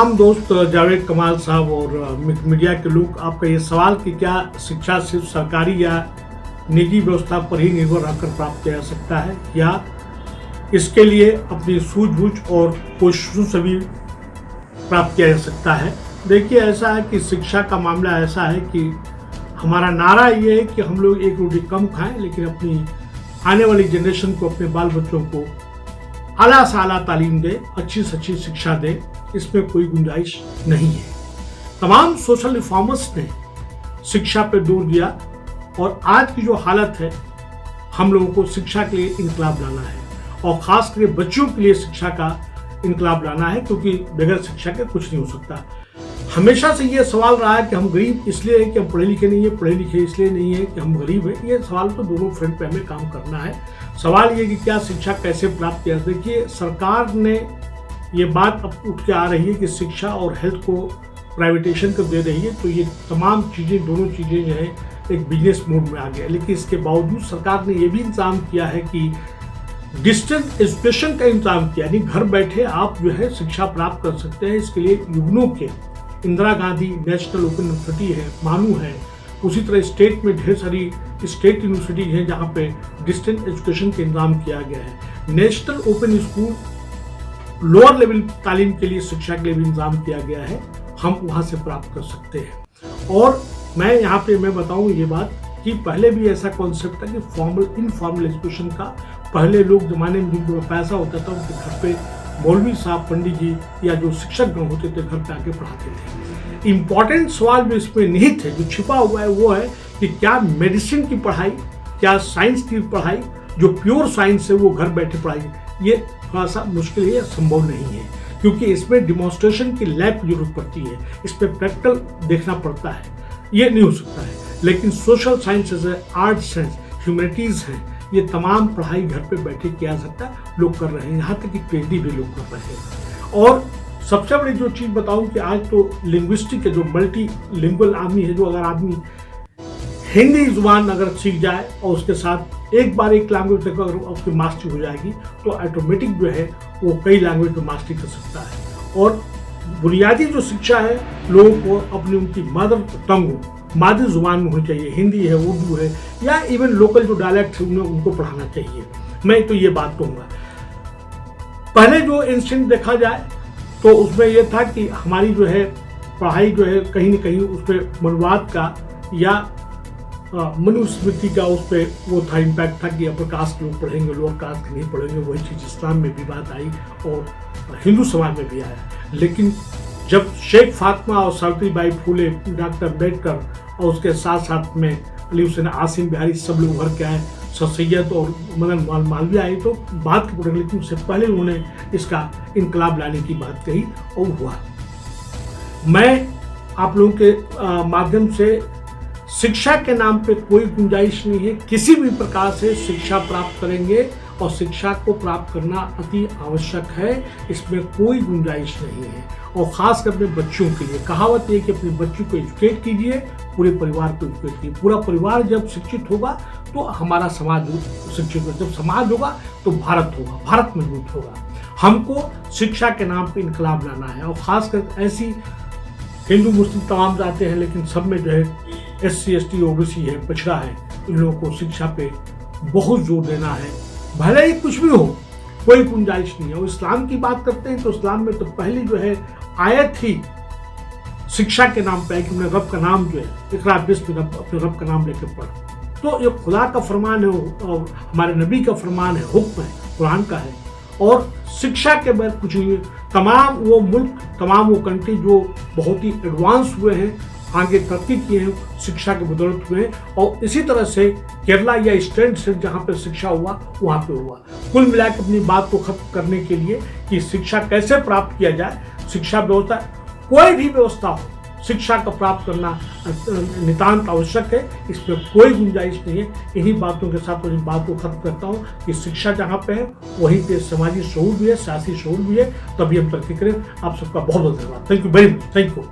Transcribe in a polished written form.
तमाम दोस्त जावेद कमाल साहब और मीडिया के लोग, आपका ये सवाल कि क्या शिक्षा सिर्फ सरकारी या निजी व्यवस्था पर ही निर्भर रहकर प्राप्त किया जा सकता है या इसके लिए अपनी सूझबूझ और कोशिशों से भी प्राप्त किया जा सकता है। देखिए, ऐसा है कि शिक्षा का मामला ऐसा है कि हमारा नारा ये है कि हम लोग एक रोटी कम खाएं, लेकिन अपनी आने वाली जनरेशन को, अपने बाल बच्चों को आला से आला तालीम दें, अच्छी से अच्छी शिक्षा दें। इसमें कोई गुंजाइश नहीं है। तमाम सोशल रिफॉर्मर्स ने शिक्षा पर जोर दिया और आज की जो हालत है, हम लोगों को शिक्षा के लिए इनकलाब लाना है और खास करके बच्चों के लिए शिक्षा का इनकलाब लाना है, क्योंकि बगैर शिक्षा के कुछ नहीं हो सकता। हमेशा से ये सवाल रहा है कि हम गरीब इसलिए है कि हम पढ़े लिखे नहीं है, पढ़े लिखे इसलिए नहीं है कि हम गरीब हैं। ये सवाल तो दोनों फ्रंट पे हमें काम करना है। सवाल ये कि क्या शिक्षा कैसे प्राप्त किया। देखिए, सरकार ने ये बात अब उठ के आ रही है कि शिक्षा और हेल्थ को प्राइवेटाइजेशन कर दे रही है, तो ये तमाम चीज़ें, दोनों चीज़ें जो है एक बिजनेस मोड में आ गया। लेकिन इसके बावजूद सरकार ने ये भी इंतजाम किया है कि डिस्टेंस एजुकेशन का इंतजाम किया, यानी घर बैठे आप जो है शिक्षा प्राप्त कर सकते हैं। इसके लिए युग्नों के Indira Gandhi national open university है, मानू है, उसी तरह स्टेट में ढेर सारी स्टेट यूनिवर्सिटी हैं जहाँ पे डिस्टेंस एजुकेशन का इंतजाम किया गया है। National open school lower level तालीम के लिए, शिक्षा के लिए भी इंतजाम किया गया है, हम वहाँ से प्राप्त कर सकते हैं। और मैं यहाँ पे बताऊँ ये बात कि पहले भी ऐसा कॉन्सेप्ट था कि फॉर्मल इनफॉर्मल एजुकेशन का, पहले लोग जमाने में जिनको पैसा होता था उनके घर पे मौलवी साहब, पंडित जी या जो शिक्षक गण होते थे घर पे आके पढ़ाते थे। इम्पॉर्टेंट सवाल जो इसमें निहित है, जो छिपा हुआ है, वो है कि क्या मेडिसिन की पढ़ाई, क्या साइंस की पढ़ाई, जो प्योर साइंस है वो घर बैठे पढ़ाई, ये थोड़ा सा मुश्किल है, संभव नहीं है, क्योंकि इसमें डिमॉन्स्ट्रेशन की लैब की जरूरत पड़ती है, इसमें प्रैक्टिकल देखना पड़ता है, ये नहीं हो सकता है। लेकिन सोशल साइंसेज है, आर्ट्स हैं, ह्यूमैनिटीज हैं, ये तमाम पढ़ाई घर पे बैठे किया जा सकता है, लोग कर रहे हैं, यहाँ तक कि पीएचडी भी लोग कर रहे हैं। और सबसे बड़ी जो चीज़ बताऊं कि आज तो लिंग्विस्टिक है, जो मल्टी लिंगुअल आदमी है, जो अगर आदमी हिंदी जुबान अगर सीख जाए और उसके साथ एक बार एक लैंग्वेज तक अगर उसकी मास्टरी हो जाएगी तो ऑटोमेटिक जो है वो कई लैंग्वेज में मास्टरी कर सकता है। और बुनियादी जो शिक्षा है, लोगों को अपनी उनकी मदर टंग, मादरी जुबान में होनी चाहिए, हिंदी है, उर्दू है, या इवन लोकल जो डायलेक्ट है उन्हें उनको पढ़ाना चाहिए। मैं तो ये बात कहूँगा। पहले जो इंस्टेंट देखा जाए तो उसमें यह था कि हमारी जो है पढ़ाई जो है कहीं न कहीं उस पर मनुवाद का या मनुस्मृति का उस पर वो था, इम्पैक्ट था कि अपर कास्ट के लोग पढ़ेंगे, लोअर कास्ट के नहीं पढ़ेंगे। वही चीज़ इस्लाम में भी बात आई और हिंदू समाज में भी आया। लेकिन जब शेख फातिमा और सावित्रीबाई फूले, डॉक्टर अम्बेडकर और उसके साथ साथ में अली हुसैन, आसिम बिहारी, सब लोग उभर के आए, सर सैयद और मदन मालवीय आए, तो बात की पड़ेगी। लेकिन उससे पहले उन्होंने इसका इनकलाब लाने की बात कही और हुआ। मैं आप लोगों के माध्यम से, शिक्षा के नाम पे कोई गुंजाइश नहीं है। किसी भी प्रकार से शिक्षा प्राप्त करेंगे और शिक्षा को प्राप्त करना अति आवश्यक है, इसमें कोई गुंजाइश नहीं है। और खास कर अपने बच्चों के लिए कहावत है कि अपने बच्चों को एजुकेट कीजिए, पूरे परिवार को एजुकेट कीजिए। पूरा परिवार जब शिक्षित होगा तो हमारा समाज शिक्षित होगा, जब समाज होगा तो भारत होगा, भारत मजबूत होगा। हमको शिक्षा के नाम पे इनकलाब लाना है और खासकर ऐसी हिंदू मुस्लिम तमाम जाते हैं, लेकिन सब में जो है SC ST OBC है, पिछड़ा है, इन लोगों को शिक्षा पे बहुत जोर देना है। भले ही कुछ भी हो, कोई गुंजाइश नहीं है। और इस्लाम की बात करते हैं तो इस्लाम में तो पहली जो है आयत ही शिक्षा के नाम पे है कि रब का नाम जो है, इकरा बिस्म रब, अपने रब का नाम लेकर पढ़। तो ये खुदा का फरमान है और हमारे नबी का फरमान है, हुक्म है, कुरान का है। और शिक्षा के बाद कुछ नहीं। तमाम वो मुल्क, तमाम वो कंट्री जो बहुत ही एडवांस हुए हैं, आगे तरक्की किए हैं, शिक्षा के बदौलत हुए हैं। और इसी तरह से केरला या स्टेट से जहाँ पे शिक्षा हुआ वहाँ पे हुआ। कुल मिलाकर अपनी बात को खत्म करने के लिए कि शिक्षा कैसे प्राप्त किया जाए, शिक्षा व्यवस्था, कोई भी व्यवस्था हो, शिक्षा का प्राप्त करना नितांत आवश्यक है, इसमें कोई गुंजाइश नहीं है। इन्हीं बातों के साथ मैं बात को खत्म करता हूँ कि शिक्षा जहाँ पे है वहीं पे समाजी शऊर भी है, सियासी शऊर भी है, तभी हम तरक्की करें। आप सबका बहुत बहुत धन्यवाद। Thank you very much. Thank you.